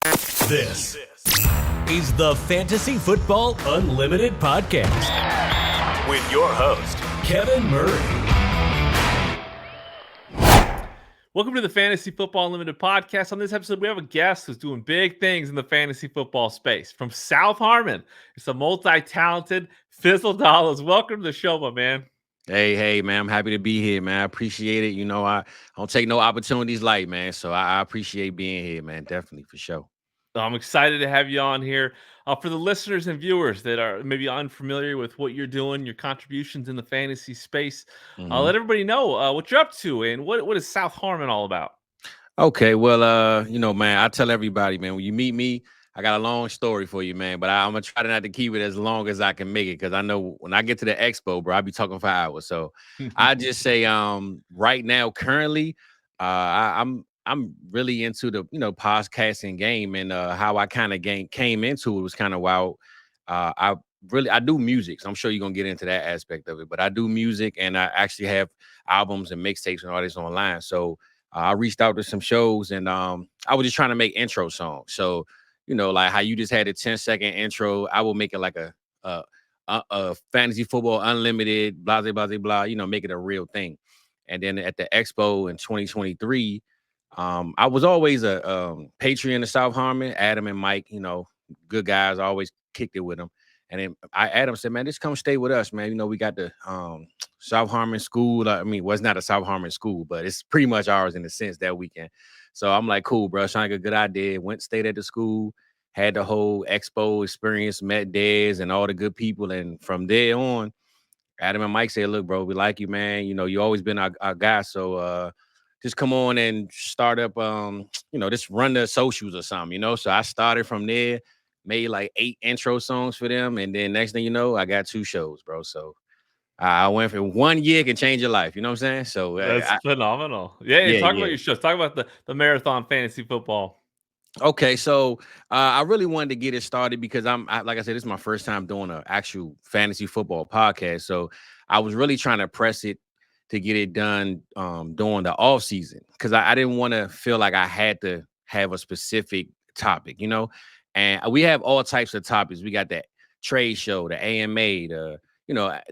This is the Fantasy Football Unlimited podcast with your host, Kevin Murray. Welcome to the Fantasy Football Unlimited podcast. On this episode, we have a guest who's doing big things in the fantasy football space. From South Harmon, it's a multi-talented Fizzle Dolla. Welcome to the show, my man. Hey, man, I'm happy to be here, man. I appreciate it. You know, I don't take no opportunities light, man. So I appreciate being here, man. Definitely, for sure. I'm excited to have you on here. For the listeners and viewers that are maybe unfamiliar with what you're doing, your contributions in the fantasy space, let everybody know what you're up to and what is South Harmon all about? Okay, well, you know, man, I tell everybody, man, when you meet me, I got a long story for you, man. But I'm gonna try not to keep it as long as I can make it, because I know when I get to the expo, bro, I'll be talking for hours. So I just say, right now, currently, I'm really into the podcasting game, and how I kind of came into it was kind of wild. I do music, so I'm sure you're gonna get into that aspect of it. But I do music, and I actually have albums and mixtapes and all this online. So I reached out to some shows, and I was just trying to make intro songs. So like how you just had a 10-second intro, I will make it like a fantasy football unlimited, blah blah blah blah. Make it a real thing. And then at the expo in 2023. I was always a Patreon of South Harmon. Adam and Mike, good guys. I always kicked it with them. And then Adam said, man, just come stay with us, man. We got the South Harmon school. Well, it's not a South Harmon school, but it's pretty much ours in a sense that weekend. So I'm like, cool, bro. Sound like a good idea. Went, stayed at the school, had the whole expo experience, met Dez and all the good people. And from there on, Adam and Mike said, look, bro, we like you, man. You always been our guy. So just come on and start up, just run the socials or something, So I started from there, made like 8 intro songs for them. And then next thing you know, I got 2 shows, bro. So I went from 1 year can change your life. You know what I'm saying? So That's phenomenal. Yeah, talk about your shows. Talk about the marathon fantasy football. Okay, so I really wanted to get it started because like I said, this is my first time doing an actual fantasy football podcast. So I was really trying to press it to get it done during the off season, because I didn't want to feel like I had to have a specific topic, and we have all types of topics. We got that trade show, the AMA,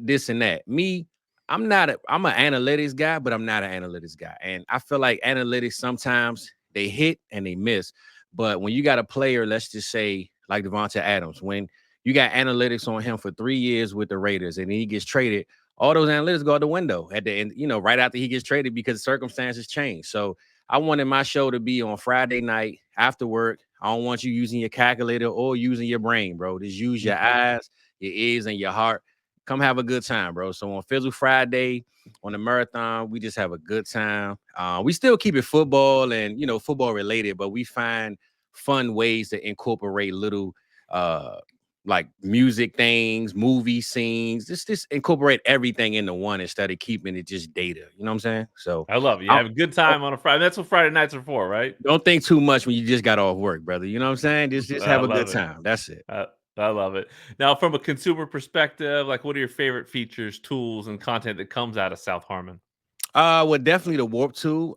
this and that. I'm an analytics guy, but I'm not an analytics guy. And I feel like analytics, sometimes they hit and they miss. But when you got a player, let's just say like Devonta Adams, when you got analytics on him for 3 years with the Raiders and then he gets traded, all those analytics go out the window at the end, right after he gets traded, because circumstances change. So I wanted my show to be on Friday night after work. I don't want you using your calculator or using your brain, bro. Just use your eyes, your ears, and your heart. Come have a good time, bro. So on Fizzle Friday, on the marathon, we just have a good time. We still keep it football and, football related, but we find fun ways to incorporate little like music things, movie scenes, just incorporate everything into one instead of keeping it just data. You know what I'm saying? So I love it. You have a good time on a Friday. That's what Friday nights are for, right? Don't think too much when you just got off work, brother. You know what I'm saying? Just have a good time. That's it. I love it. Now, from a consumer perspective, like, what are your favorite features, tools, and content that comes out of South Harmon? Well, definitely the Warp tool.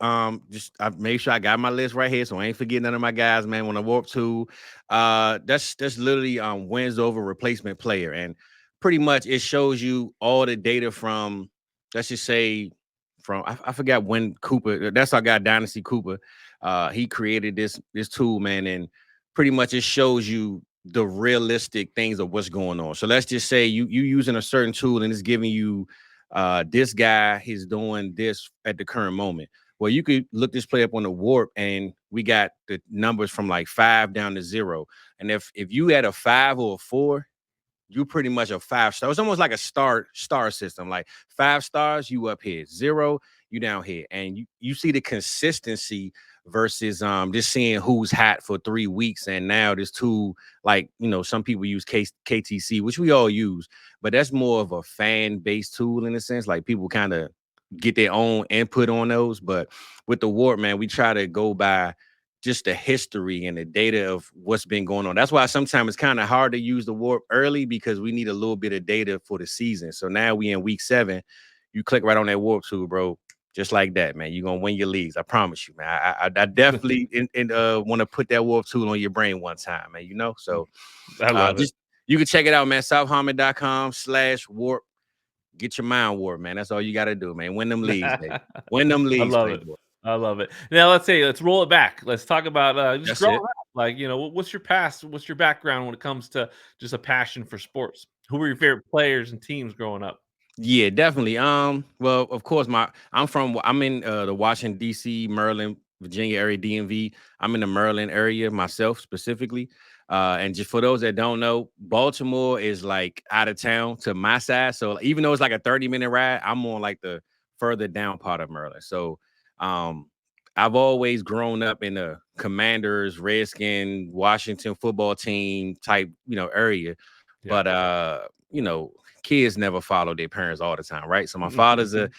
Just I made sure I got my list right here, so I ain't forgetting none of my guys, man. When the Warp tool, that's literally wins over replacement player, and pretty much it shows you all the data from, let's just say, from I forgot when Cooper. That's our guy Dynasty Cooper. He created this tool, man, and pretty much it shows you the realistic things of what's going on. So let's just say you using a certain tool and it's giving you this guy is doing this at the current moment. Well, you could look this play up on the Warp, and we got the numbers from like 5 down to 0. And if you had a 5 or a 4, you pretty much a 5-star. It's almost like a star system. Like 5 stars, you up here. 0, you down here. And you see the consistency versus just seeing who's hot for 3 weeks. And now this tool, like, some people use KTC, which we all use, but that's more of a fan-based tool in a sense. Like, people kind of get their own input on those. But with the Warp, man, we try to go by just the history and the data of what's been going on. That's why sometimes it's kind of hard to use the Warp early, because we need a little bit of data for the season. So now we in week 7, you click right on that Warp tool, bro. Just like that, man. You're gonna win your leagues. I promise you, man. I definitely want to put that warp tool on your brain one time, man. So I love it. You can check it out, man. southharmon.com/warp. Get your mind warped, man. That's all you got to do, man. Win them leagues, baby. Win them leagues, I love it. Playboy. I love it. Now let's roll it back. Let's talk about just That's growing it. up. Like, what's your past? What's your background when it comes to just a passion for sports? Who were your favorite players and teams growing up? Yeah, definitely. Well, of course, I'm in the Washington, D.C., Maryland, Virginia area, DMV. I'm in the Maryland area myself specifically. And just for those that don't know, Baltimore is like out of town to my side. So even though it's like a 30-minute ride, I'm on like the further down part of Maryland. So I've always grown up in the Commanders, Redskin, Washington football team type, area. Yeah. But kids never follow their parents all the time, right? So my father's a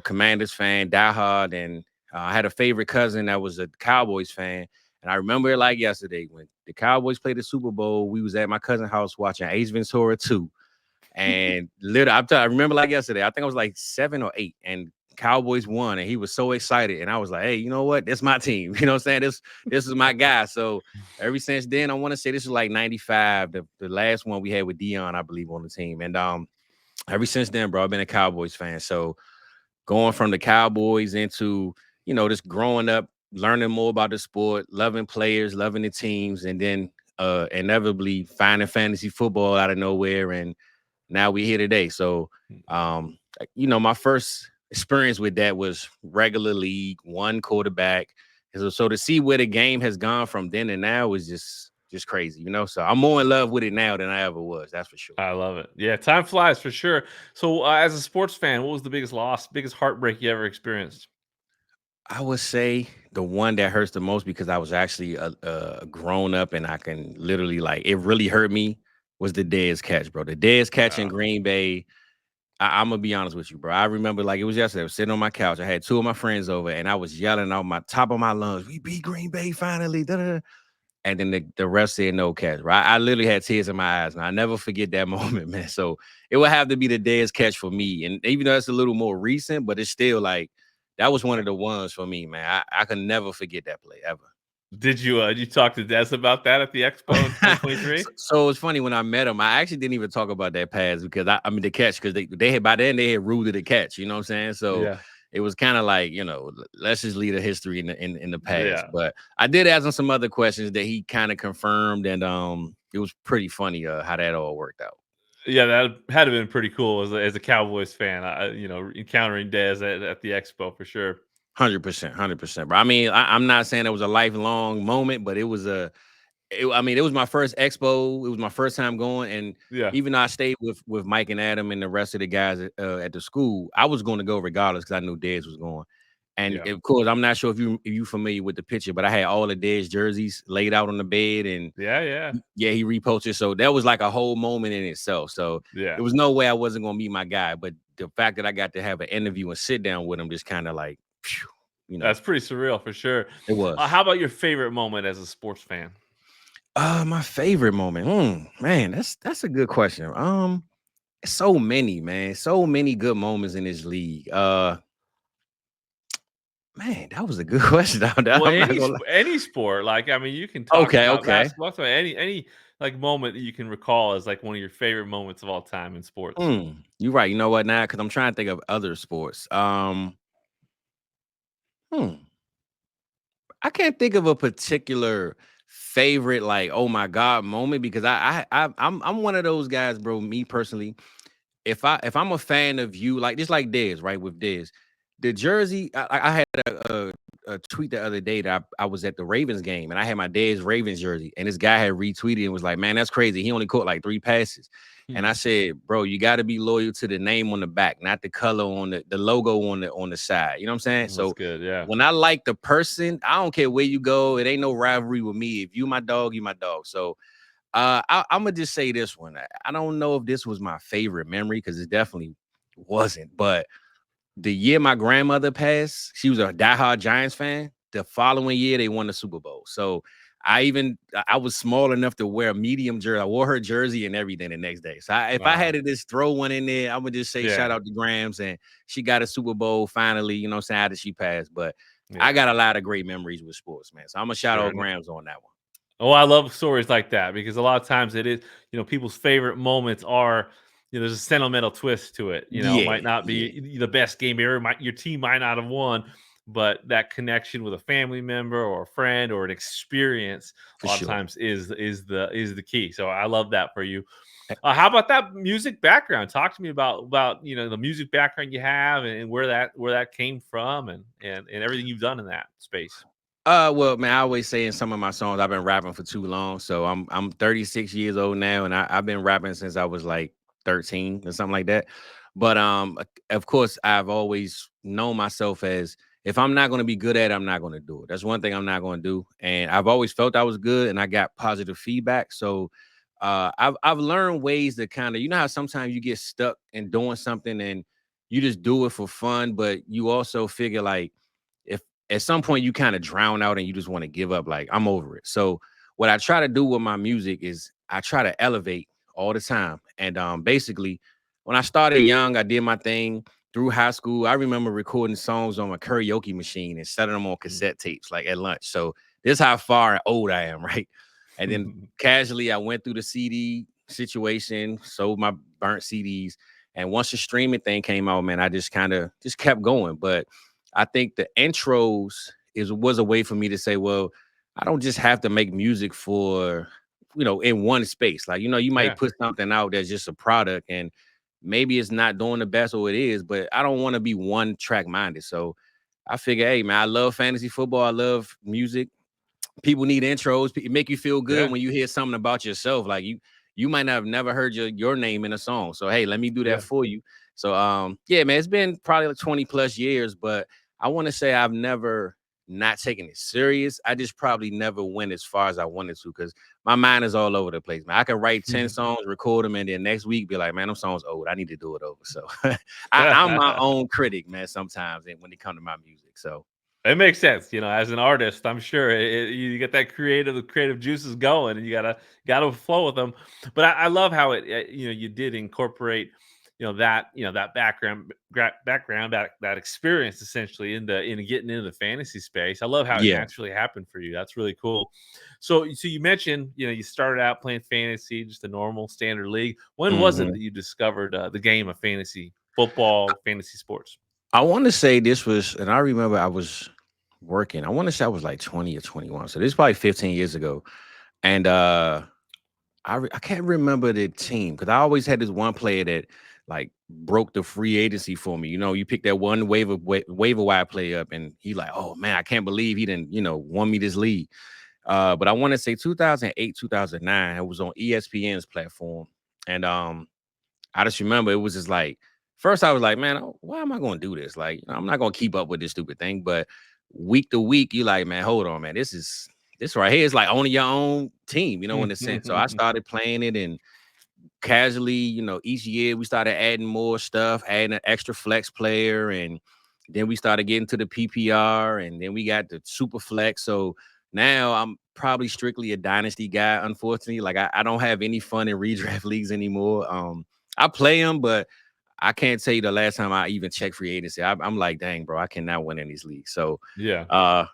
Commanders fan, diehard, and I had a favorite cousin that was a Cowboys fan. And I remember it like yesterday when the Cowboys played the Super Bowl. We was at my cousin's house watching Ace Ventura 2. And literally, I remember like yesterday, I think I was like 7 or 8, and Cowboys won, and he was so excited. And I was like, hey, you know what? This is my team. You know what I'm saying? This is my guy. So ever since then, I want to say this is like 95, the last one we had with Dion, I believe, on the team. And ever since then, bro, I've been a Cowboys fan. So going from the Cowboys into, just growing up, learning more about the sport, loving players, loving the teams, and then inevitably finding fantasy football out of nowhere. And now we're here today. So, my first experience with that was regular league, one quarterback. So to see where the game has gone from then and now is just crazy, So I'm more in love with it now than I ever was. That's for sure. I love it. Yeah, time flies for sure. So, as a sports fan, what was the biggest loss, biggest heartbreak you ever experienced? I would say the one that hurts the most because I was actually a grown up and I can literally it really hurt me was the Dez catch, bro. The Dez catch in Green Bay. I'm gonna be honest with you, bro. I remember it was yesterday. I was sitting on my couch. I had 2 of my friends over, and I was yelling out my top of my lungs, "We beat Green Bay finally!" Da-da-da. And then the rest said no catch. Right? I literally had tears in my eyes, and I never forget that moment, man. So it would have to be the Dez catch for me. And even though it's a little more recent, but it's still that was one of the ones for me, man. I can never forget that play ever. Did you talk to Des about that at the Expo in 2023? So it's funny when I met him, I actually didn't even talk about that pass because I mean the catch because they had by then they had ruled it a catch, you know what I'm saying? So Yeah. it was kind of let's just leave the history in the past. Yeah. But I did ask him some other questions that he kind of confirmed, and it was pretty funny how that all worked out. Yeah, that had to been pretty cool as a Cowboys fan, encountering Dez at the Expo for sure. 100%. But I mean, I'm not saying it was a lifelong moment, but it was it was my first expo. It was my first time going, and Yeah. even though I stayed with Mike and Adam and the rest of the guys at the school, I was going to go regardless because I knew Dez was going. And Yeah. of course, I'm not sure if you familiar with the picture, but I had all the Dez jerseys laid out on the bed, and Yeah. he reposted. So that was like a whole moment in itself. So Yeah. there was no way I wasn't going to meet my guy, but the fact that I got to have an interview and sit down with him just kind of That's pretty surreal for sure. it was. How about your favorite moment as a sports fan? My favorite moment. Man, that's a good question. So many, man. So many good moments in this league. Man, that was a good question. I'm not gonna Any sport, you can talk about Okay. basketball, so any moment that you can recall as one of your favorite moments of all time in sports. You're right. You know what now? Because I'm trying to think of other sports. I can't think of a particular favorite, oh my God moment because I'm one of those guys, bro. Me personally, if I'm a fan of you, just like Dez, right? With Dez, the jersey, I had a tweet the other day that I was at the Ravens game and I had my Dez Ravens jersey, and this guy had retweeted and was like, "Man, that's crazy. He only caught 3 passes." And I said, "Bro, you got to be loyal to the name on the back, not the color on the logo on the side." You know what I'm saying? That's So good. Yeah. when I like the person, I don't care where you go. It ain't no rivalry with me. If you my dog, you my dog. So I'm gonna just say this one. I don't know if this was my favorite memory because it definitely wasn't. But the year my grandmother passed, she was a diehard Giants fan. The following year, they won the Super Bowl. So I was small enough to wear a medium jersey. I wore her jersey and everything the next day. So if I had to just throw one in there, I would just say shout out to Grams, and she got a Super Bowl finally, you know, saying after she passed. But I got a lot of great memories with sports, man. So I'm gonna shout out Grams on that one. Oh, I love stories like that because a lot of times it is, people's favorite moments are, there's a sentimental twist to it. It might not be the best game ever. Your team might not have won, but that connection with a family member or a friend or an experience a lot of times is the key. So I love that for you. How about that music background? Talk to me about the music background you have and where that came from and everything you've done in that space. Well, man, I always say in some of my songs, I've been rapping for too long. So I'm 36 years old now, and I've been rapping since I was like 13 or something like that. But of course, I've always known myself as if I'm not going to be good at it, I'm not going to do it. That's one thing I'm not going to do. And I've always felt I was good, and I got positive feedback. So I've learned ways to kind of, how sometimes you get stuck in doing something and you just do it for fun, but you also figure like, at some point you kind of drown out and you just want to give up, like I'm over it. So what I try to do with my music is I try to elevate all the time. And basically when I started young, I did my thing through high school. I remember recording songs on a karaoke machine and setting them on cassette tapes like at lunch. So this is how far and old I am, right? And then casually I went through the CD situation, sold my burnt CDs. And once the streaming thing came out, man, I just kept going. But I think the intros was a way for me to say, well, I don't just have to make music for, in one space. Like, you might put something out that's just a product and maybe it's not doing the best or it is, but I don't want to be one track minded. So I figure, hey, man, I love fantasy football. I love music. People need intros. It make you feel good when you hear something about yourself. Like you might not have never heard your name in a song. So, hey, let me do that for you. So, man, it's been probably like 20 plus years, but I want to say I've never not taken it serious. I just probably never went as far as I wanted to because my mind is all over the place, man. I can write 10 songs, record them, and then next week be like, man, them songs old. I need to do it over. So I'm my own critic, man, sometimes when it comes to my music. So it makes sense, as an artist. I'm sure you get that creative juices going, and you gotta flow with them. But I love how you did incorporate, that background, that experience essentially in getting into the fantasy space. I love how it naturally happened for you. That's really cool. So you mentioned, you started out playing fantasy, just a normal standard league. When was it that you discovered the game of fantasy football, fantasy sports? I want to say this was, and I remember I was working. I want to say I was like 20 or 21. So this is probably 15 years ago. And I can't remember the team because I always had this one player that like broke the free agency for me. You pick that one waiver wire player up and he like, oh man, I can't believe he didn't, won me this league. But I want to say 2008, 2009, it was on ESPN's platform. And I just remember it was just like, first I was like, man, why am I going to do this? Like, I'm not going to keep up with this stupid thing. But week to week, you like, man, hold on, man. This right here is like owning your own team, in a sense. So I started playing it and casually, each year we started adding more stuff, adding an extra flex player. And then we started getting to the PPR and then we got the super flex. So now I'm probably strictly a dynasty guy. Unfortunately, like I don't have any fun in redraft leagues anymore. I play them, but I can't tell you the last time I even checked free agency. I'm like, dang, bro, I cannot win in these leagues. So, I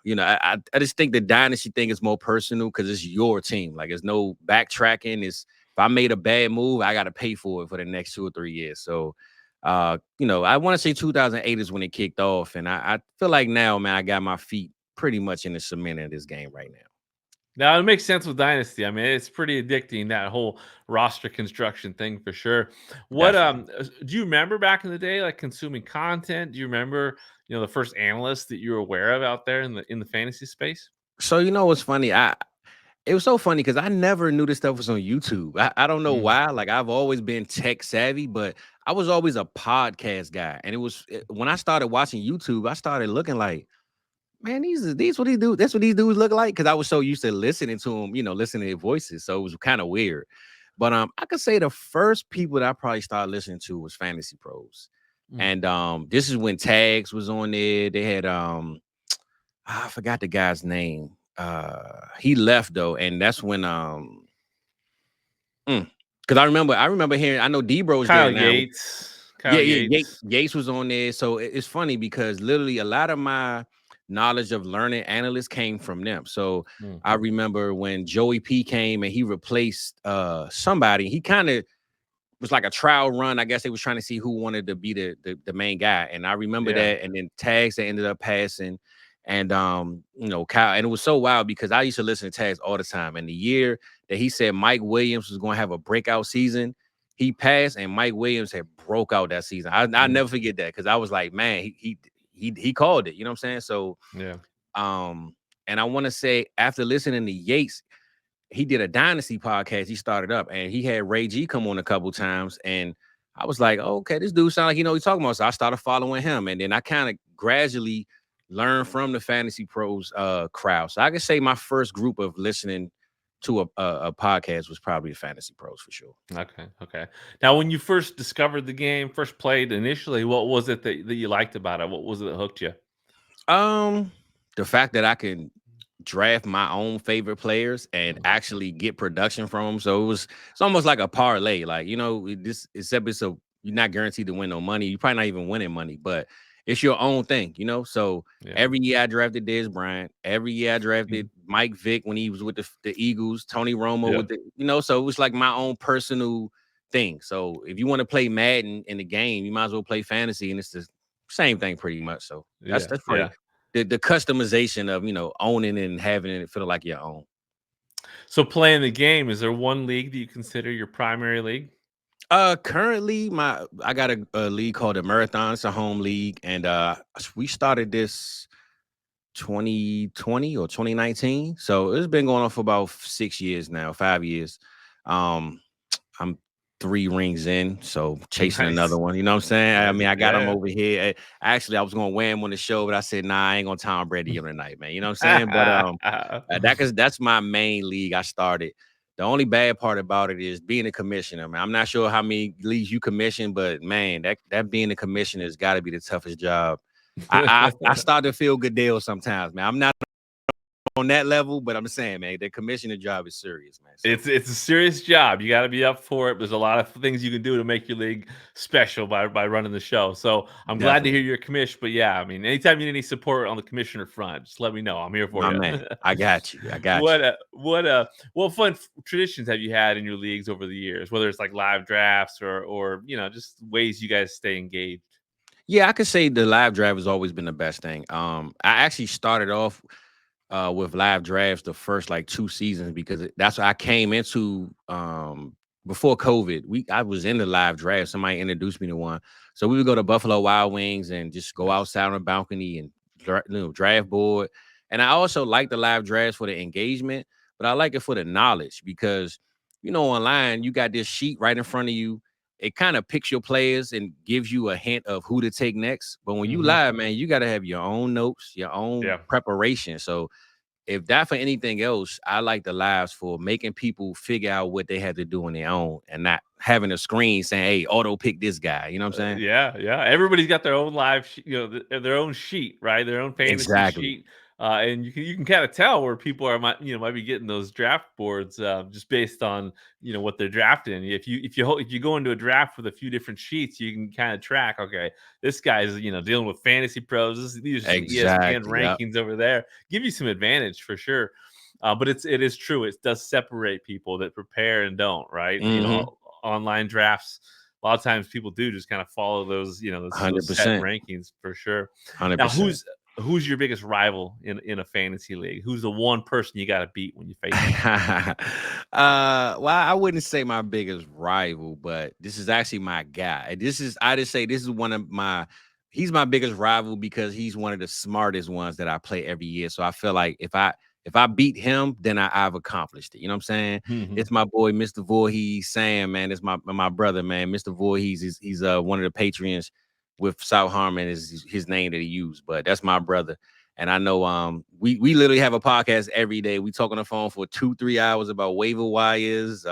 just think the dynasty thing is more personal because it's your team. Like, there's no backtracking. If I made a bad move, I got to pay for it for the next 2 or 3 years. So, I want to say 2008 is when it kicked off. And I feel like now, man, I got my feet pretty much in the cement of this game right now. Now it makes sense with Dynasty. I mean, it's pretty addicting, that whole roster construction thing for sure. What do you remember back in the day, like consuming content? Do you remember, the first analyst that you were aware of out there in the fantasy space? So what's funny? It was so funny because I never knew this stuff was on YouTube. I don't know why. Like I've always been tech savvy, but I was always a podcast guy. And when I started watching YouTube, I started looking like, man, these what he do. That's what these dudes look like. Cause I was so used to listening to them, listening to their voices. So it was kind of weird. But I could say the first people that I probably started listening to was Fantasy Pros. And this is when Tags was on there. They had I forgot the guy's name. he left though, and that's when because I remember hearing. I know Debro's there now. Kyle Yeah, Yates. Yates was on there. So it's funny because literally a lot of my knowledge of learning analysts came from them. So I remember when Joey P came and he replaced somebody. He kind of was like a trial run. I guess they was trying to see who wanted to be the main guy. And I remember that. And then tags that ended up passing. And Kyle, and it was so wild because I used to listen to tags all the time. And the year that he said Mike Williams was going to have a breakout season, he passed, and Mike Williams had broke out that season. I'll never forget that because I was like, man, he called it. You know what I'm saying? So and I want to say after listening to Yates, he did a Dynasty podcast he started up, and he had Ray G come on a couple times, and I was like, oh, okay, this dude sound like he's talking about. So I started following him, and then I kind of gradually learned from the Fantasy Pros crowd. So I could say my first group of listening to a podcast was probably the Fantasy Pros for sure. Okay. Now, when you first discovered the game, first played initially, what was it that you liked about it? What was it that hooked you? The fact that I can draft my own favorite players and actually get production from them. So it's almost like a parlay. Like, you're not guaranteed to win no money. You're probably not even winning money, but it's your own thing, So every year I drafted Dez Bryant. Every year I drafted Mike Vick when he was with the Eagles, Tony Romo with the, so it was like my own personal thing. So if you want to play Madden in the game, you might as well play fantasy, and it's the same thing pretty much. So that's pretty. The customization of owning and having it feel like your own. So playing the game, is there one league that you consider your primary league? Currently I got a league called the Marathon. It's a home league, and we started this 2020 or 2019. So it's been going on for about 5 years. I'm 3 rings in, so chasing another one. You know what I'm saying? I mean, I got him over here. Actually, I was gonna wear him on the show, but I said, nah, I ain't gonna Tom Brady him tonight, man. You know what I'm saying? But that's my main league I started. The only bad part about it is being a commissioner, man. I'm not sure how many leagues you commission, but man, that being a commissioner has got to be the toughest job. I start to feel good deals sometimes, man. I'm not on that level, but I'm saying, man, the commissioner job is serious, man. So. It's a serious job. You got to be up for it. There's a lot of things you can do to make your league special by running the show. So I'm glad to hear you're commissioned. But yeah, I mean, anytime you need any support on the commissioner front, just let me know. I'm here for you. Man, I got you. What fun traditions have you had in your leagues over the years? Whether it's like live drafts or just ways you guys stay engaged. Yeah, I could say the live draft has always been the best thing. I actually started off with live drafts the first 2 seasons because that's what I came into before COVID. I was in the live draft. Somebody introduced me to one. So we would go to Buffalo Wild Wings and just go outside on the balcony and draft board. And I also like the live drafts for the engagement, but I like it for the knowledge because, online, you got this sheet right in front of you. It kind of picks your players and gives you a hint of who to take next. But when you live, man, you got to have your own notes, your own preparation. So if that for anything else, I like the lives for making people figure out what they have to do on their own and not having a screen saying, hey, auto pick this guy. You know what I'm saying? Yeah. Everybody's got their own live, their own sheet, right? Their own fantasy sheet. And you can kind of tell where people might be getting those draft boards just based on what they're drafting. If you go into a draft with a few different sheets, you can kind of track. Okay, this guy's dealing with Fantasy Pros. These are ESPN rankings over there. Give you some advantage for sure. But it is true. It does separate people that prepare and don't. Right. Online drafts. A lot of times people do just kind of follow those those set rankings for sure. 100%. Now, who's your biggest rival in a fantasy league? Who's the one person you got to beat when you face him? Well, I wouldn't say my biggest rival, but this is actually my guy. He's my biggest rival because he's one of the smartest ones that I play every year. So I feel like if I beat him, then I've accomplished it. You know what I'm saying? It's my boy, Mr. Voorhees, Sam, man. It's my brother, man. Mr. Voorhees he's one of the patrons with South Harmon is his name that he used, but that's my brother. And I know we literally have a podcast every day. We talk on the phone for 2-3 hours about waiver wires,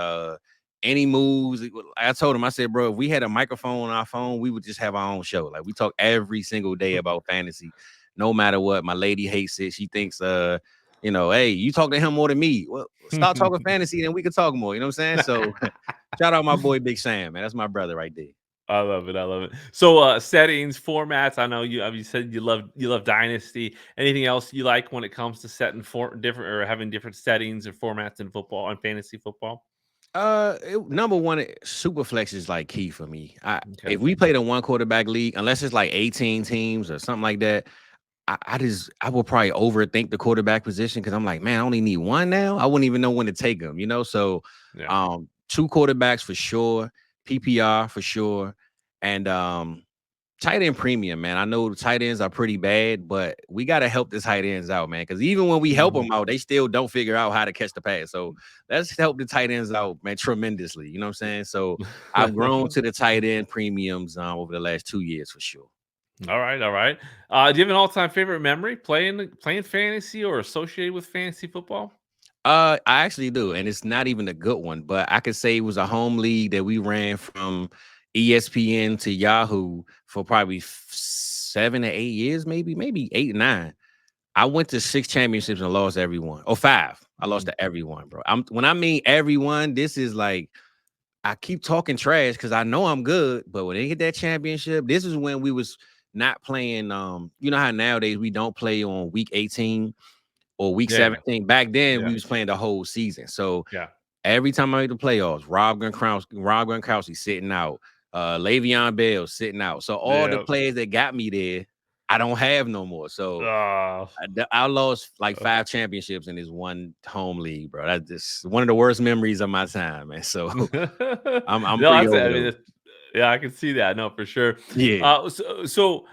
any moves. I told him, I said, bro, if we had a microphone on our phone, we would just have our own show. Like we talk every single day about fantasy, no matter what. My lady hates it. She thinks Hey, you talk to him more than me. Well, start talking fantasy, and we can talk more. You know what I'm saying? So shout out my boy Big Sam, man. That's my brother right there. I love it. I love it. So settings, formats. I know you said you love Dynasty. Anything else you like when it comes to setting for different or having different settings or formats in football and fantasy football? Number one, super flex is like key for me. Okay. If we played a one quarterback league, unless it's like 18 teams or something like that, I will probably overthink the quarterback position because I'm like, man, I only need one now. I wouldn't even know when to take them, So, Yeah. two quarterbacks for sure, PPR for sure, and tight end premium, man. I know the tight ends are pretty bad, but we got to help the tight ends out, man. Because even when we help them out, they still don't figure out how to catch the pass. So let's help the tight ends out, man, tremendously. You know what I'm saying? So I've grown to the tight end premiums over the last 2 years for sure. All right, all right. Do you have an all-time favorite memory playing fantasy or associated with fantasy football? I actually do, and it's not even a good one, but I could say it was a home league that we ran from ESPN to Yahoo for probably 7 to 8 years, maybe 8 or 9. I went to 6 championships and lost every one. Oh, 5. I lost to everyone, bro. When I mean everyone, this is like I keep talking trash because I know I'm good, but when they hit that championship, this is when we was not playing. You know how nowadays we don't play on week 18 or week Yeah. 17. Back then, we Yeah. was playing the whole season. So Yeah. every time I made the playoffs, Rob Gronkowski sitting out, Le'Veon Bell sitting out. So all the Yeah. players that got me there, I don't have no more. So Oh. I lost like 5 championships in this one home league, bro. That's just one of the worst memories of my time, man. So I'm No, pretty that's it. over I mean, those. yeah, I can see that. No, for sure. Yeah. So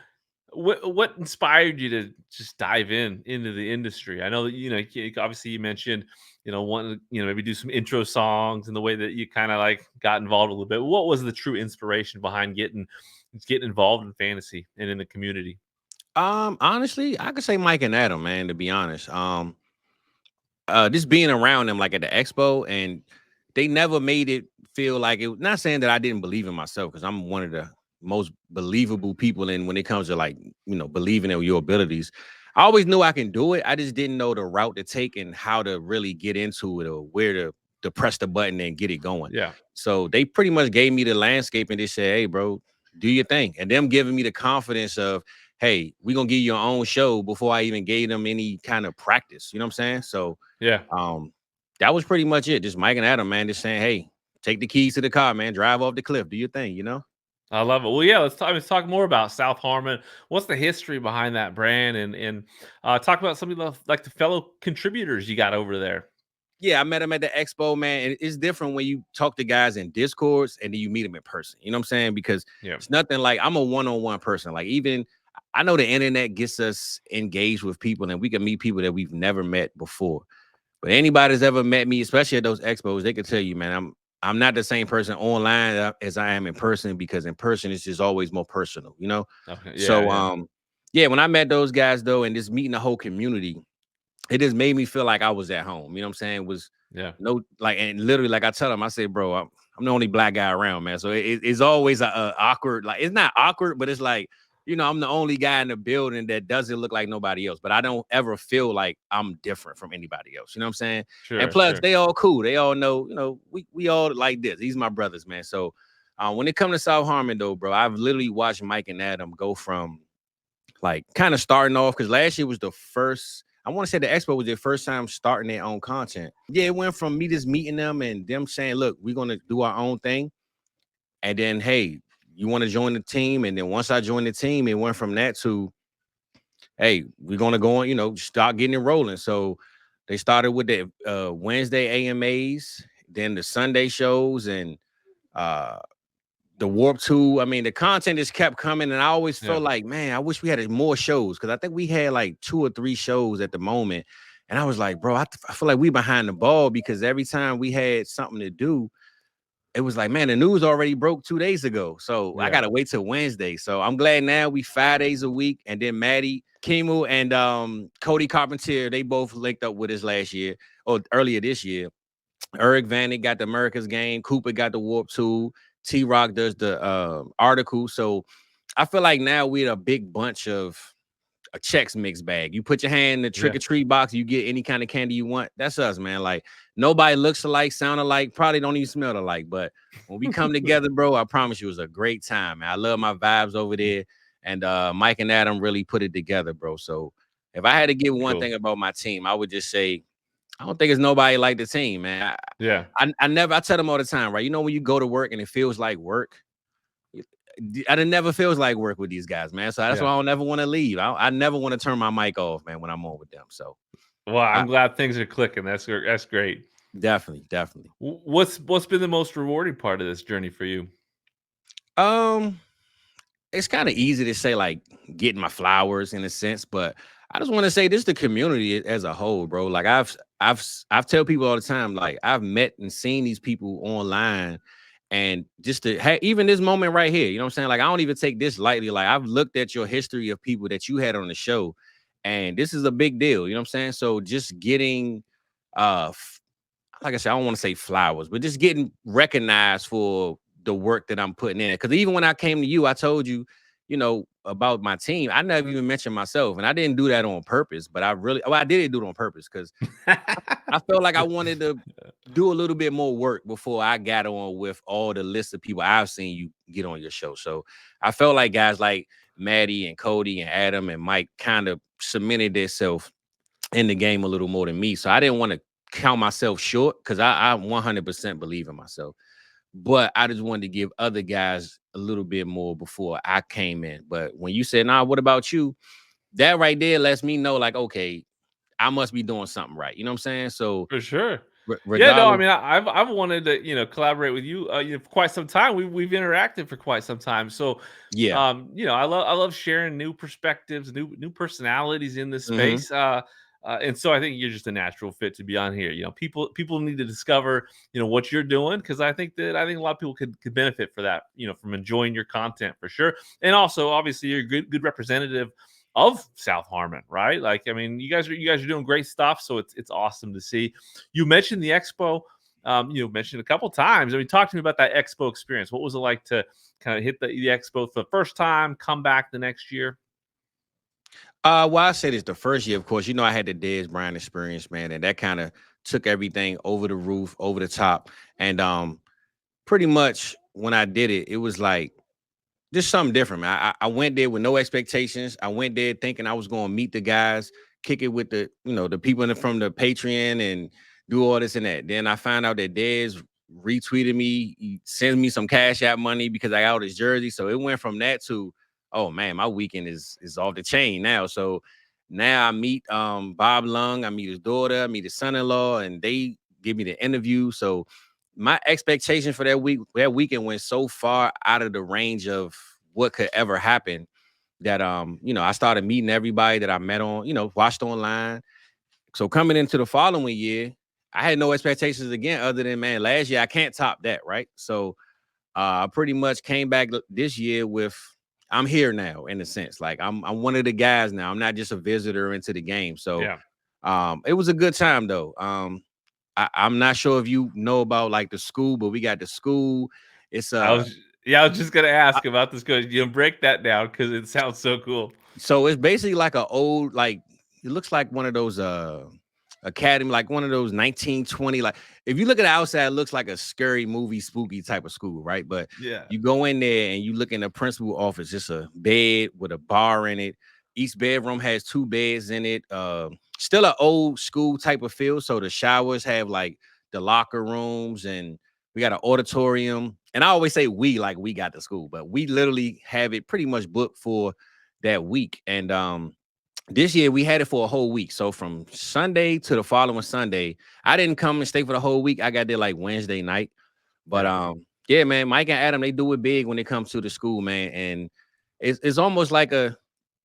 what inspired you to just dive into the industry? I know that obviously you mentioned one maybe do some intro songs and the way that you kind of like got involved a little bit. What was the true inspiration behind getting involved in fantasy and in the community? Honestly, I could say Mike and Adam, man, to be honest. Just being around them like at the expo, and they never made it feel like it. Not saying that I didn't believe in myself, because I'm one of the most believable people in when it comes to like believing in your abilities. I always knew I can do it. I just didn't know the route to take and how to really get into it or where to press the button and get it going. Yeah. So they pretty much gave me the landscape and they said, "Hey, bro, do your thing." And them giving me the confidence of, "Hey, we're gonna give you your own show," before I even gave them any kind of practice. You know what I'm saying? So Yeah. that was pretty much it. Just Mike and Adam, man, just saying, "Hey, take the keys to the car, man. Drive off the cliff. Do your thing." I love it. Well, yeah, let's talk more about South Harmon. What's the history behind that brand, and talk about some of the fellow contributors you got over there. Yeah, I met him at the expo, man. And it's different when you talk to guys in Discords and then you meet them in person. You know what I'm saying? Because Yeah. it's nothing like I'm a one-on-one person. Like, even I know the internet gets us engaged with people and we can meet people that we've never met before. But anybody that's ever met me, especially at those expos, they can tell you, man, I'm not the same person online as I am in person, because in person it's just always more personal. Okay. Yeah. So Yeah. yeah, when I met those guys though, and just meeting the whole community, it just made me feel like I was at home. You know what I'm saying? It was Yeah. no, like, and literally, like I tell them, I say, bro, I'm the only black guy around, man. So it's always a awkward, like, it's not awkward, but it's like, I'm the only guy in the building that doesn't look like nobody else. But I don't ever feel like I'm different from anybody else. You know what I'm saying? And Sure. plus, Sure. they all cool. They all know, we all like this. These my brothers, man. So when it comes to South Harmon, though, bro, I've literally watched Mike and Adam go from like kind of starting off, because last year was the first. I want to say the expo was their first time starting their own content. Yeah, it went from me just meeting them and them saying, "Look, we're gonna do our own thing," and then, "Hey, you want to join the team?" And then once I joined the team, it went from that to, "Hey, we're gonna go on, start getting it rolling." So they started with the Wednesday AMAs, then the Sunday shows, and uh the Warp 2. I mean, the content just kept coming, and I always Yeah. felt like, man, I wish we had more shows, because I think we had like 2 or 3 shows at the moment. And I was like, bro, I feel like we behind the ball, because every time we had something to do, it was like, man, the news already broke 2 days ago. So I Yeah. gotta wait till Wednesday. So I'm glad now we 5 days a week. And then Maddie Kimu and Cody Carpentier, they both linked up with us last year or earlier this year. Eric Vanek got the America's Game. Cooper got the Warp 2. T-Rock does the article. So I feel like now we're a big bunch of a Chex Mix bag. You put your hand in the trick-or-treat box, you get any kind of candy you want. That's us, man. Like, nobody looks alike, sound alike, probably don't even smell alike. But when we come together, bro, I promise you it was a great time, man. I love my vibes over there. And Mike and Adam really put it together, bro. So if I had to give one thing about my team, I would just say, I don't think it's nobody like the team, man. I tell them all the time, right? You know, when you go to work and it feels like work, it never feels like work with these guys, man. So that's why I don't ever want to leave. I never want to turn my mic off, man, when I'm on with them. So, well, I'm glad things are clicking. That's great. Definitely. What's been the most rewarding part of this journey for you? It's kind of easy to say, like, getting my flowers in a sense, but I just want to say this: the community as a whole, bro. Like, I've tell people all the time, like, I've met and seen these people online. And just to have even this moment right here, you know what I'm saying? Like, I don't even take this lightly. Like, I've looked at your history of people that you had on the show, and this is a big deal. You know what I'm saying? So just getting, like I said, I don't want to say flowers, but just getting recognized for the work that I'm putting in. Because even when I came to you, I told you, you know, about my team. I never even mentioned myself, and I didn't do that on purpose. But I did do it on purpose because I felt like I wanted to do a little bit more work before I got on with all the list of people I've seen you get on your show. So I felt like guys like Maddie and Cody and Adam and Mike kind of cemented themselves in the game a little more than me. So I didn't want to count myself short because I 100% believe in myself. But I just wanted to give other guys a little bit more before I came in. But when you said, nah, what about you? That right there lets me know, like, okay, I must be doing something right. You know what I'm saying? So for sure. Yeah, no, I regardless, mean, I've wanted to collaborate with you, for quite some time. We've interacted for quite some time. So, yeah. I love sharing new perspectives, new personalities in this space. And so I think you're just a natural fit to be on here. You know, people need to discover, what you're doing, because I think a lot of people could benefit for that, from enjoying your content for sure. And also, obviously, you're a good representative of South Harmon, right? Like, I mean, you guys are doing great stuff, so it's awesome to see. You mentioned the expo. You mentioned a couple times. I mean, talk to me about that expo experience. What was it like to kind of hit the expo for the first time, come back the next year? Well, I said it's the first year, of course. You know, I had the Dez Bryant experience, man, and that kind of took everything over the roof, over the top. And pretty much when I did it, it was like just something different, man. I went there with no expectations. I went there thinking I was going to meet the guys, kick it with the people from the Patreon and do all this and that. Then I found out that Dez retweeted me, he sends me some Cash App money because I got his jersey. So it went from that to, oh man, my weekend is off the chain now. So now I meet Bob Lung, I meet his daughter, I meet his son-in-law, and they give me the interview. So my expectation for that weekend went so far out of the range of what could ever happen that I started meeting everybody that I met on, watched online. So coming into the following year, I had no expectations again, other than, man, last year I can't top that, right? So I pretty much came back this year with, I'm here now, in a sense. Like, I'm one of the guys now. I'm not just a visitor into the game. So it was a good time though. I'm not sure if you know about like the school, but we got the school. It's I was just gonna ask about this because you break that down because it sounds so cool. So it's basically like an old, like, it looks like one of those academy, like one of those 1920. Like, if you look at the outside, it looks like a scary movie, spooky type of school, right? But you go in there and you look in the principal office, just a bed with a bar in it. Each bedroom has 2 beds in it. Still an old school type of feel. So the showers have like the locker rooms, and we got an auditorium. And I always say we, like we got the school, but we literally have it pretty much booked for that week. And this year we had it for a whole week. So from Sunday to the following Sunday, I didn't come and stay for the whole week. I got there like Wednesday night. But yeah, man, Mike and Adam, they do it big when it comes to the school, man. And it's almost like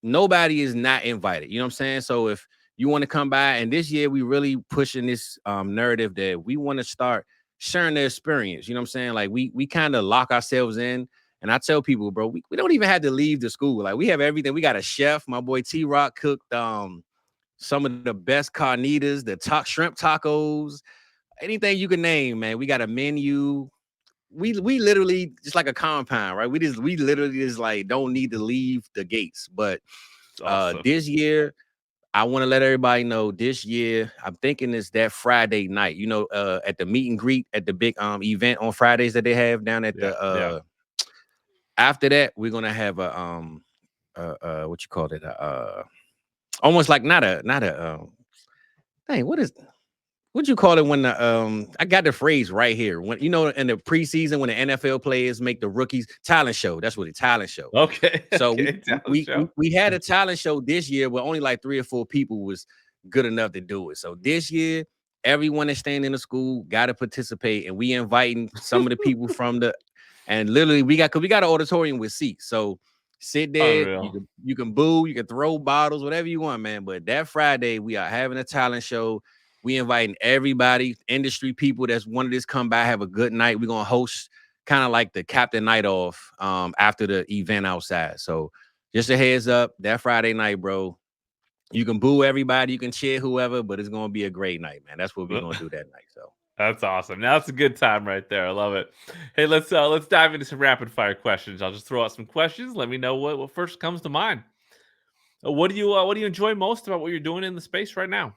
nobody is not invited. You know what I'm saying? So if you want to come by, and this year we really pushing this narrative that we want to start sharing the experience. You know what I'm saying? Like, we kind of lock ourselves in. And I tell people, bro, we don't even have to leave the school. Like, we have everything. We got a chef. My boy T-Rock cooked some of the best carnitas, the shrimp tacos, anything you can name, man. We got a menu. We literally just like a compound, right? We literally just like don't need to leave the gates. But Awesome. This year, I want to let everybody know this year, I'm thinking it's that Friday night, at the meet and greet at the big event on Fridays that they have down at the after that, we're gonna have a what you call it? Almost like not a dang, what you call it when the I got the phrase right here. When in the preseason when the NFL players make the rookies talent show. That's what it's talent show. Okay. So Okay. we had a talent show this year where only like 3 or 4 people was good enough to do it. So this year, everyone that's staying in the school got to participate, and we inviting some of the people from and literally we got an auditorium with seats. So sit there, you can boo, you can throw bottles, whatever you want, man. But that Friday we are having a talent show. We inviting everybody, industry people that's wanted this come by, have a good night. We're gonna host kind of like the Captain Night Off after the event outside. So just a heads up, that Friday night, bro. You can boo everybody, you can cheer whoever, but it's gonna be a great night, man. That's what we're gonna do that night. So that's awesome. Now it's a good time right there. I love it. Hey, let's dive into some rapid fire questions. I'll just throw out some questions. Let me know what first comes to mind. What do you enjoy most about what you're doing in the space right now?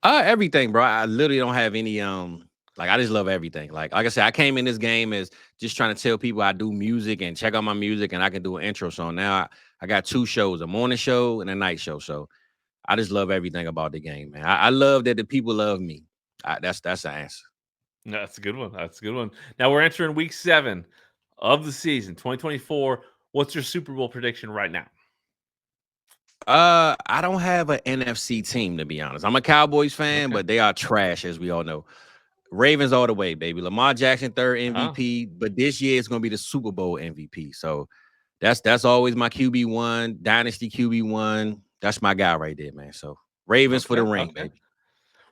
Everything, bro. I literally don't have any like I just love everything. Like I said, I came in this game as just trying to tell people I do music and check out my music and I can do an intro song. Now I got 2 shows, a morning show and a night show. So I just love everything about the game, man. I love that the people love me. That's the answer. That's a good one. That's a good one. Now we're entering week 7 of the season, 2024. What's your Super Bowl prediction right now? I don't have an NFC team, to be honest. I'm a Cowboys fan, but they are trash, as we all know. Ravens all the way, baby. Lamar Jackson, 3rd MVP, but this year it's gonna be the Super Bowl MVP. So that's always my QB1, Dynasty QB1. That's my guy right there, man. So Ravens for the ring, baby.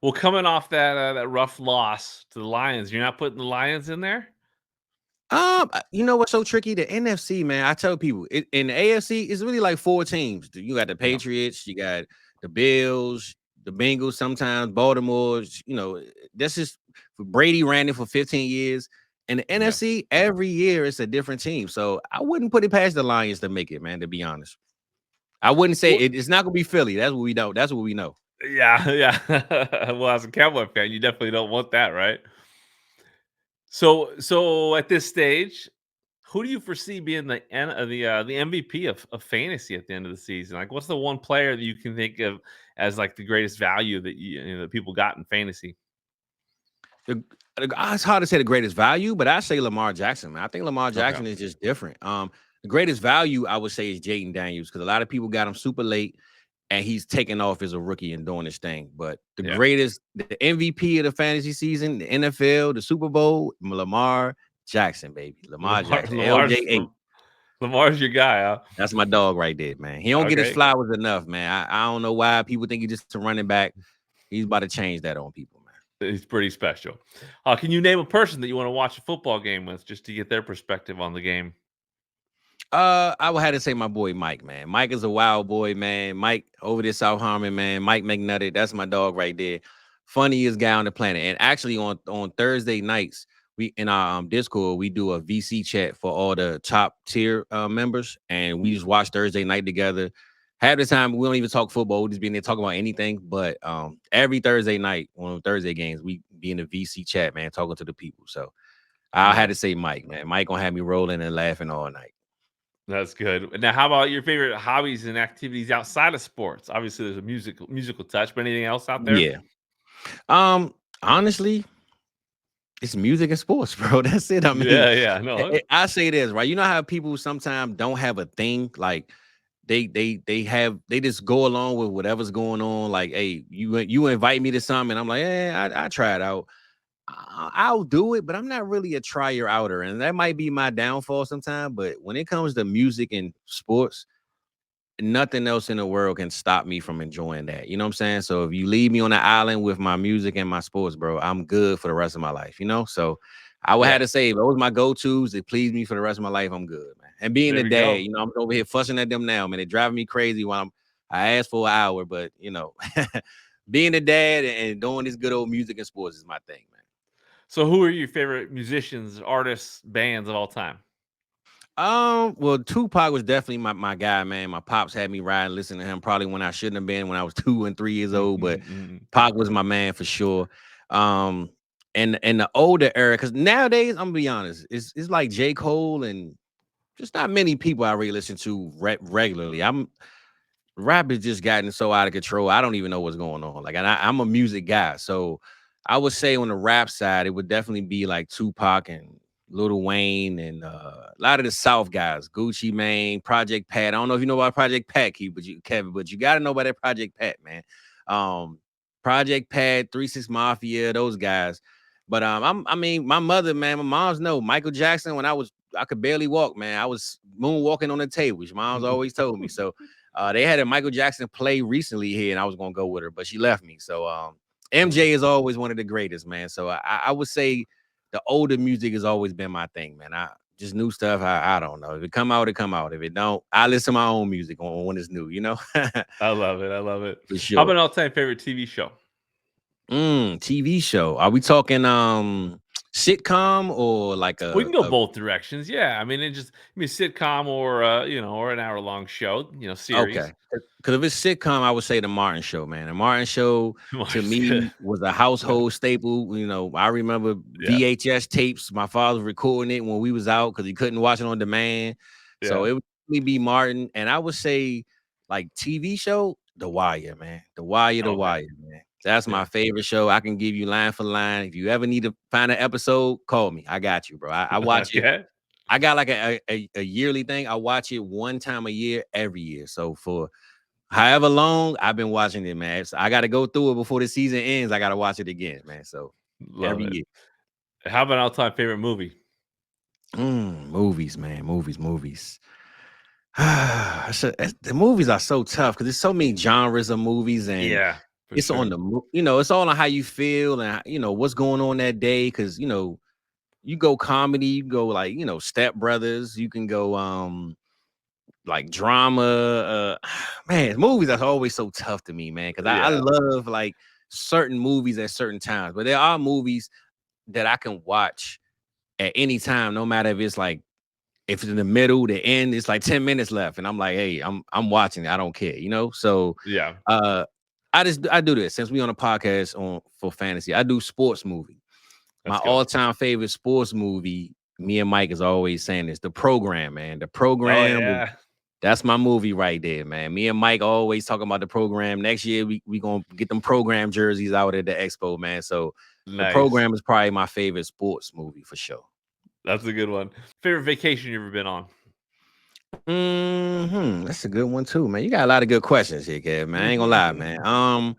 Well, coming off that rough loss to the Lions, you're not putting the Lions in there? You know what's so tricky? The NFC, man. I tell people in the AFC, it's really like 4 teams. You got the Patriots, you got the Bills, the Bengals, sometimes Baltimore. That's just Brady ran it for 15 years. And the NFC, every year it's a different team. So I wouldn't put it past the Lions to make it, man, to be honest. I wouldn't say it's not gonna be Philly. That's what we know. That's what we know. Yeah. Well, as a Cowboy fan, you definitely don't want that, right? So at this stage, who do you foresee being the MVP of fantasy at the end of the season? Like, what's the one player that you can think of as like the greatest value that that people got in fantasy? It's hard to say the greatest value, but I say Lamar Jackson, man. I think Lamar Jackson is just different. The greatest value I would say is Jaden Daniels because a lot of people got him super late, and he's taking off as a rookie and doing his thing. But the greatest, the MVP of the fantasy season, the NFL, the Super Bowl, Lamar Jackson, baby. Lamar Jackson, LJ8. Lamar's your guy, huh? That's my dog right there, man. He don't get his flowers enough, man. I don't know why people think he's just a running back. He's about to change that on people, man. He's pretty special. Can you name a person that you want to watch a football game with just to get their perspective on the game? I would have to say my boy Mike, man. Mike is a wild boy, man. Mike over there, South Harmon, man. Mike McNutty, that's my dog right there. Funniest guy on the planet. And actually on Thursday nights, we in our Discord, we do a VC chat for all the top tier members, and we just watch Thursday night together. Half the time we don't even talk football, we just be in there talking about anything. But every Thursday night on Thursday games, we be in the VC chat, man, talking to the people. So I had to say Mike, man. Mike gonna have me rolling and laughing all night. That's good. Now, how about your favorite hobbies and activities outside of sports? Obviously, there's a musical touch, but anything else out there? Yeah. Honestly, it's music and sports, bro. That's it. I mean, no. I say this, right? You know how people sometimes don't have a thing, like they just go along with whatever's going on. Like, hey, you invite me to something, and I'm like, I try it out. I'll do it, but I'm not really a tryer outer, and that might be my downfall sometimes. But when it comes to music and sports, nothing else in the world can stop me from enjoying that. You know what I'm saying? So if you leave me on the island with my music and my sports, bro, I'm good for the rest of my life. So I would have to say those my go-tos that please me for the rest of my life. I'm good, man. And being a dad, I'm over here fussing at them now, man. They're driving me crazy while I asked for an hour, but being a dad and doing this good old music and sports is my thing, man. So who are your favorite musicians, artists, bands of all time? Well, Tupac was definitely my guy, man. My pops had me ride and listen to him probably when I shouldn't have been when I was 2 and 3 years old, but Pac was my man for sure. And the older era, because nowadays, I'm gonna be honest, it's like J. Cole and just not many people I really listen to regularly. Rap has just gotten so out of control. I don't even know what's going on. Like, and I'm a music guy, so I would say on the rap side, it would definitely be like Tupac and Lil Wayne and a lot of the South guys, Gucci Mane, Project Pat. I don't know if you know about Project Pat, Kevin, but you got to know about that Project Pat, man. Project Pat, 3 6 Mafia, those guys. But I mean, my mother, man, my mom's know Michael Jackson. When I could barely walk, man. I was moonwalking on the table. My mom's always told me. So they had a Michael Jackson play recently here, and I was gonna go with her, but she left me. So MJ is always one of the greatest, man. So I would say the older music has always been my thing, man. I just new stuff. I don't know. If it come out, it come out. If it don't, I listen to my own music when it's new, I love it. I love it. For sure. How about an all-time favorite TV show? TV show. Are we talking sitcom or like we can go both directions. Yeah. I mean, sitcom or or an hour-long show, series. Okay. Because if it's sitcom, I would say the Martin Show, man. The Martin Show to me was a household staple. I remember VHS tapes. My father was recording it when we was out because he couldn't watch it on demand. Yeah. So it would really be Martin. And I would say like TV show, The Wire, man. The Wire, man. That's my favorite show. I can give you line for line. If you ever need to find an episode, call me. I got you, bro. I watch it. I got like a yearly thing. I watch it one time a year, every year. So for however long, I've been watching it, man. So I got to go through it before the season ends. I got to watch it again, man. So every year. How about an all-time favorite movie? Movies, man. Movies. The movies are so tough because there's so many genres of movies, and it's on the, it's all on how you feel and what's going on that day. Because you go comedy, you go like Step Brothers, you can go like drama. Man, movies are always so tough to me, man, because I love like certain movies at certain times, but there are movies that I can watch at any time, no matter if it's in the middle, the end, it's like 10 minutes left, and I'm like, hey, I'm watching it. I don't care, So I do this since we on a podcast for fantasy. I do sports movie. My all-time favorite sports movie, me and Mike is always saying this, The Program, man. The Program, that's my movie right there, man. Me and Mike always talking about The Program. Next year, we going to get them Program jerseys out at the Expo, man. So The Program is probably my favorite sports movie for sure. That's a good one. Favorite vacation you ever been on? That's a good one too, man. You got a lot of good questions here, Kev, man. I ain't gonna lie, man.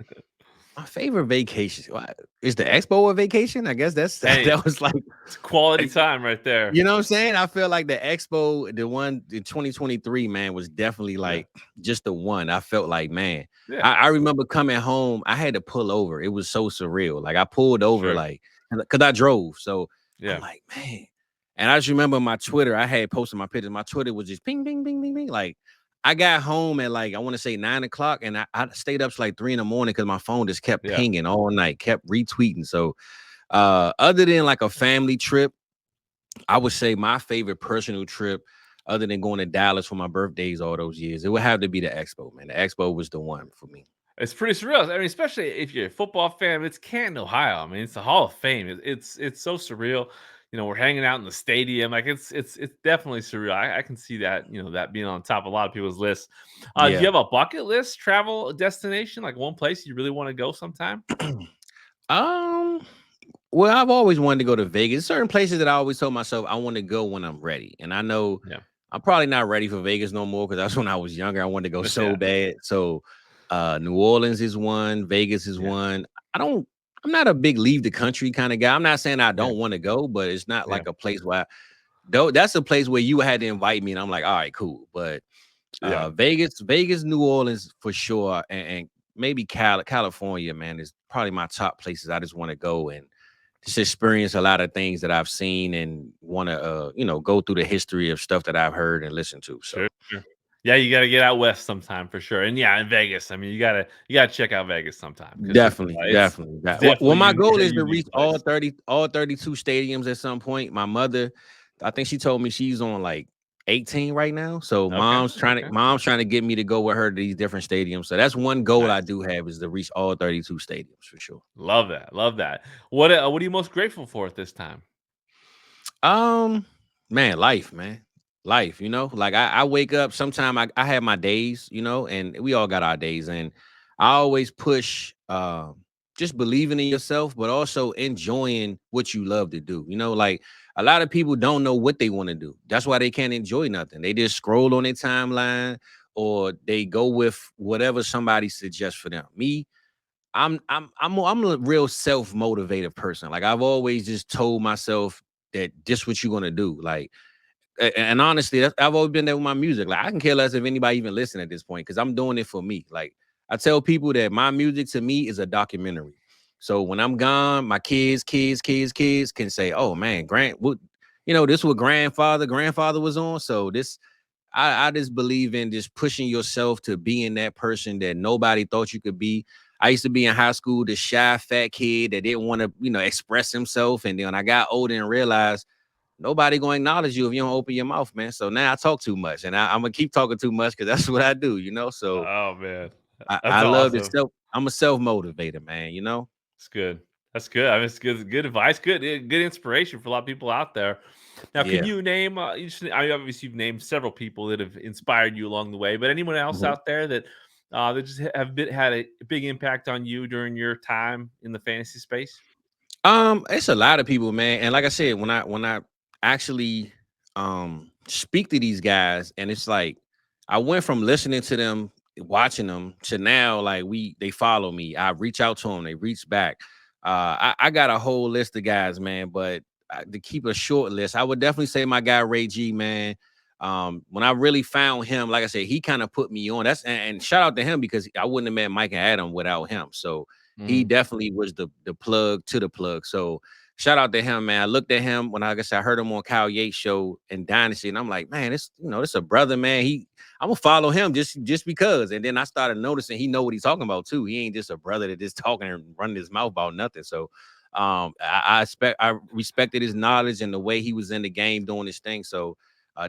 My favorite vacation is the Expo a vacation. I guess that was like it's quality time right there. You know what I'm saying? I feel like the Expo, the one in 2023, man, was definitely like just the one. I felt like, man, I remember coming home. I had to pull over. It was so surreal. Like I pulled over, like because I drove. So I'm like, man. And I just remember my Twitter. I had posted my pictures. My Twitter was just ping, ping, ping, ping, ping. Like I got home at I want to say 9 o'clock, and I stayed up to like 3 a.m. because my phone just kept pinging all night, kept retweeting. So other than like a family trip, I would say my favorite personal trip, other than going to Dallas for my birthdays all those years, it would have to be the Expo, man. The Expo was the one for me. It's pretty surreal. I mean, especially if you're a football fan, it's Canton, Ohio. I mean, it's the Hall of Fame. It's so surreal. We're hanging out in the stadium. Like it's definitely surreal. I can see that, that being on top of a lot of people's lists. Do you have a bucket list travel destination, like one place you really want to go sometime? Well, I've always wanted to go to Vegas. Certain places that I always told myself I want to go when I'm ready. And I know I'm probably not ready for Vegas no more because that's when I was younger. I wanted to go so bad. So New Orleans is one, Vegas is one. I'm not a big leave the country kind of guy. I'm not saying I don't want to go, but it's not like a place where that's a place where you had to invite me and I'm like, all right, cool. But Vegas, New Orleans for sure. And maybe California, man, is probably my top places. I just want to go and just experience a lot of things that I've seen and want to, go through the history of stuff that I've heard and listened to. So. Sure. Yeah, you got to get out west sometime for sure. And in Vegas, I mean, you got to check out Vegas sometime. Definitely. Well, my goal is to reach all 32 stadiums at some point. My mother, I think she told me she's on like 18 right now. So Okay. mom's trying to get me to go with her to these different stadiums. So that's one goal I do have, is to reach all 32 stadiums for sure. Love that. Love that. What are you most grateful for at this time? Man, life, man. Life, like I wake up sometime, I have my days, and we all got our days. And I always push just believing in yourself, but also enjoying what you love to do. Like a lot of people don't know what they want to do. That's why they can't enjoy nothing. They just scroll on their timeline, or they go with whatever somebody suggests for them. Me, I'm a real self-motivated person. Like I've always just told myself that this what you're gonna do. Like, and honestly, I've always been there with my music. Like I can care less if anybody even listen at this point, because I'm doing it for me. Like I tell people that my music to me is a documentary. So when I'm gone, my kids can say, "Oh man, this what grandfather was on." So this, I just believe in just pushing yourself to being that person that nobody thought you could be. I used to be in high school, the shy fat kid that didn't want to, express himself. And then when I got older and realized nobody gonna acknowledge you if you don't open your mouth, man. So now I talk too much, and I'm gonna keep talking too much because that's what I do, So Oh man, I that's love to awesome. I'm a self motivator, man. It's good. That's good. I mean, it's good advice. Good inspiration for a lot of people out there. Now, can Yeah. you name? Obviously, you've named several people that have inspired you along the way. But anyone else Mhm. out there that just had a big impact on you during your time in the fantasy space? It's a lot of people, man. And like I said, when I actually speak to these guys, and it's like I went from listening to them, watching them, to now like they follow me. I reach out to them, they reach back. I got a whole list of guys, man, but to keep a short list, I would definitely say my guy Ray G, man. When I really found him, like I said, he kind of put me on. And shout out to him, because I wouldn't have met Mike and Adam without him. So he definitely was the plug to the plug. So shout out to him, man. I looked at him when I guess I heard him on Kyle Yates show in Dynasty, and I'm like, man, this a brother, man. I'm gonna follow him just because. And then I started noticing he know what he's talking about too. He ain't just a brother that just talking and running his mouth about nothing. So I respected his knowledge and the way he was in the game doing his thing. So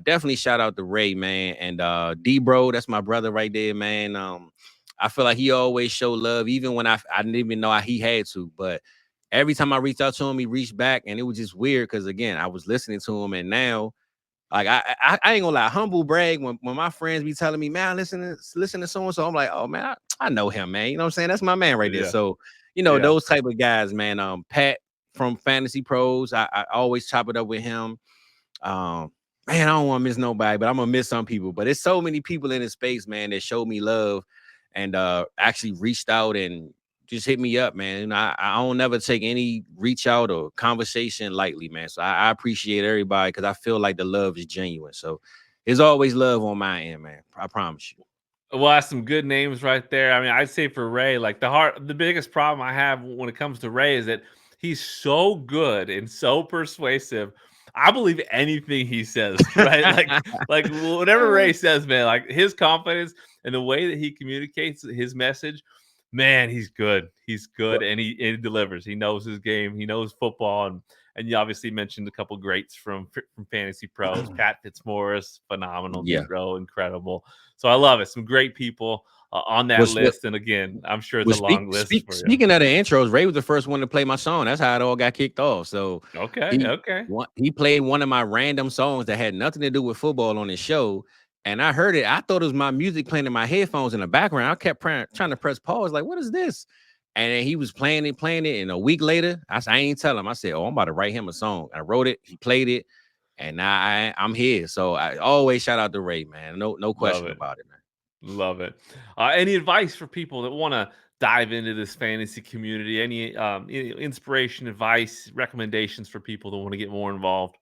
definitely shout out to Ray, man. And D Bro, that's my brother right there, man. I feel like he always showed love, even when I didn't even know he had to. But every time I reached out to him, he reached back, and it was just weird because again, I was listening to him, and now, like I ain't gonna lie, humble brag when my friends be telling me, man, listen to so and so. I'm like, oh man, I know him, man. You know what I'm saying? That's my man right there. Yeah. So Yeah. those type of guys, man. Pat from Fantasy Pros, I always chop it up with him. Man, I don't want to miss nobody, but I'm gonna miss some people. But it's so many people in this space, man, that showed me love and actually reached out and just hit me up, man. And I don't never take any reach out or conversation lightly, man. So I appreciate everybody, because I feel like the love is genuine. So there's always love on my end, man. I promise you. Well, that's some good names right there. I mean, I'd say for Ray, like the biggest problem I have when it comes to Ray is that he's so good and so persuasive. I believe anything he says, right? Like whatever Ray says, man, like his confidence and the way that he communicates his message, man, he's good. He's good, and he delivers. He knows his game. He knows football, and you obviously mentioned a couple greats from Fantasy Pros. Pat Fitzmaurice, phenomenal. Yeah. Debro, incredible. So I love it. Some great people on that list. And again, I'm sure it's a long list for you. Speaking of the intros, Ray was the first one to play my song. That's how it all got kicked off. So Okay. he played one of my random songs that had nothing to do with football on his show. And I heard it. I thought it was my music playing in my headphones in the background. I kept trying to press pause, like, what is this? And then he was playing it. And a week later, I ain't tell him. I said, oh, I'm about to write him a song. I wrote it. He played it. And now I'm here. So I always shout out to Ray, man. No question about it, man. Love it. Any advice for people that want to dive into this fantasy community? Any inspiration, advice, recommendations for people that want to get more involved?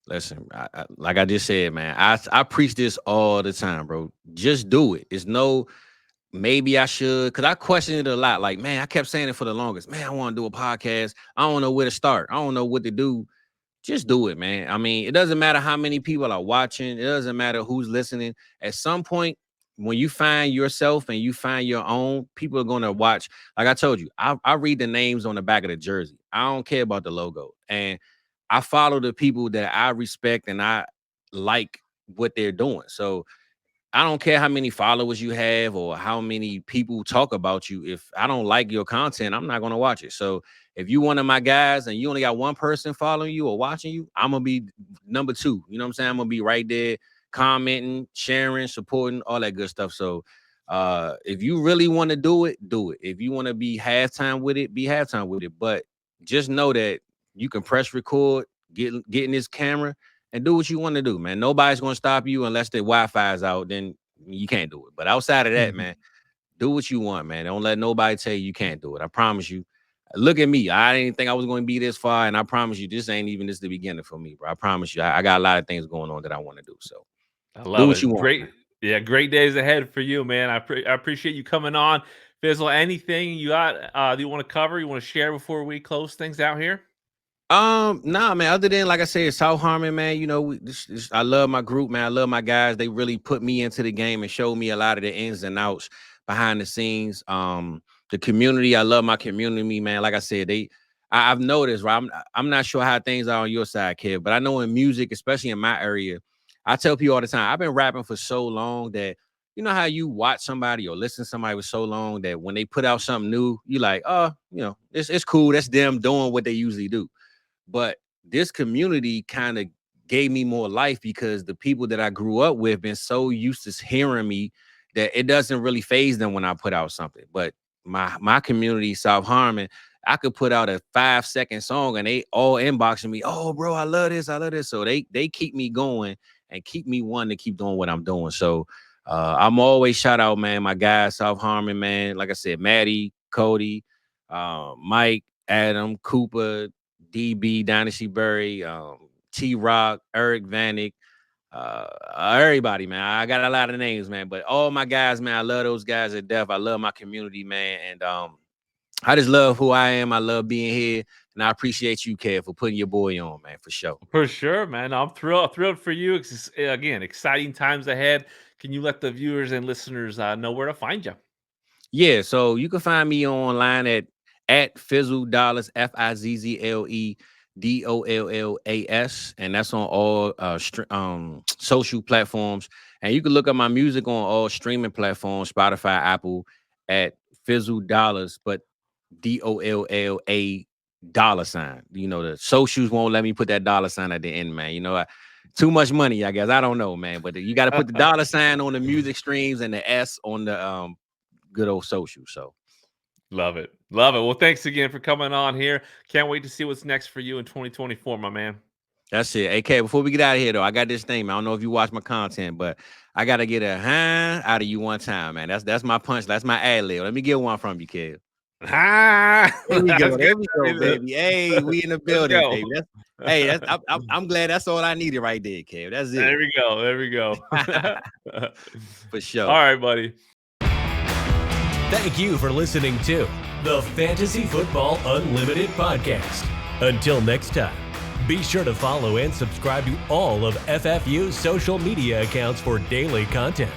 Listen, like I just said, man, I preach this all the time, bro. Just do it. It's no maybe I should, because I question it a lot. Like, man, I kept saying it for the longest. Man, I want to do a podcast. I don't know where to start. I don't know what to do. Just do it, man. I mean, it doesn't matter how many people are watching. It doesn't matter who's listening. At some point, when you find yourself and you find your own, people are going to watch. Like I told you, I read the names on the back of the jersey. I don't care about the logo. And I follow the people that I respect and I like what they're doing. So I don't care how many followers you have or how many people talk about you. If I don't like your content, I'm not going to watch it. So if you one of my guys and you only got one person following you or watching you, I'm going to be number 2. You know what I'm saying? I'm going to be right there commenting, sharing, supporting, all that good stuff. So if you really want to do it, do it. If you want to be halftime with it, be halftime with it. But just know that you can press record, get in this camera, and do what you want to do, man. Nobody's going to stop you unless the Wi-Fi is out. Then you can't do it. But outside of that, man, do what you want, man. Don't let nobody tell you can't do it. I promise you. Look at me. I didn't think I was going to be this far, and I promise you, this ain't even the beginning for me, bro. I promise you, I got a lot of things going on that I want to do. So I love do what it. you want. Great. Man. Yeah, great days ahead for you, man. I appreciate you coming on. Fizzle, anything you got that you want to cover, you want to share before we close things out here? Nah, man. Other than like I said, South Harmon, man. You know, I love my group, man. I love my guys. They really put me into the game and showed me a lot of the ins and outs behind the scenes. The community, I love my community, man. Like I said, I've noticed, right? I'm not sure how things are on your side, kid, but I know in music, especially in my area, I tell people all the time, I've been rapping for so long that you know how you watch somebody or listen to somebody for so long that when they put out something new, you like, oh, you know, it's cool. That's them doing what they usually do. But this community kind of gave me more life because the people that I grew up with been so used to hearing me that it doesn't really faze them when I put out something. But my community, South Harmon, I could put out a 5-second song and they all inboxing me. Oh, bro, I love this. I love this. So they keep me going and keep me wanting to keep doing what I'm doing. So I'm always shout out, man, my guys, South Harmon, man. Like I said, Maddie, Cody, Mike, Adam, Cooper, DB, Dynasty Berry, T-Rock, Eric Vanek, everybody, man. I got a lot of names, man. But all my guys, man, I love those guys to death. I love my community, man. And I just love who I am. I love being here. And I appreciate you, Kev, for putting your boy on, man, for sure. For sure, man. I'm thrilled for you. Again, exciting times ahead. Can you let the viewers and listeners know where to find you? Yeah, so you can find me online at Fizzle Dollas, FIZZLEDOLLAS, and that's on all social platforms. And you can look up my music on all streaming platforms, Spotify, Apple, at Fizzle Dollas, but DOLLA $. You know, the socials won't let me put that $sign at the end, man. You know, too much money, I guess. I don't know, man. But you got to put the $sign on the music streams and the S on the good old social. So love it. Well, thanks again for coming on here. Can't wait to see what's next for you in 2024, my man. That's it. AK, before we get out of here, though, I got this thing, man. I don't know if you watch my content, but I got to get a out of you one time, man. That's my punch. That's my ad lib. Let me get one from you, Kev. There we go, baby. Hey, we in the building, baby. I'm glad that's all I needed right there, Kev. That's it. There we go. For sure. All right, buddy. Thank you for listening to the Fantasy Football Unlimited podcast. Until next time, be sure to follow and subscribe to all of FFU's social media accounts for daily content.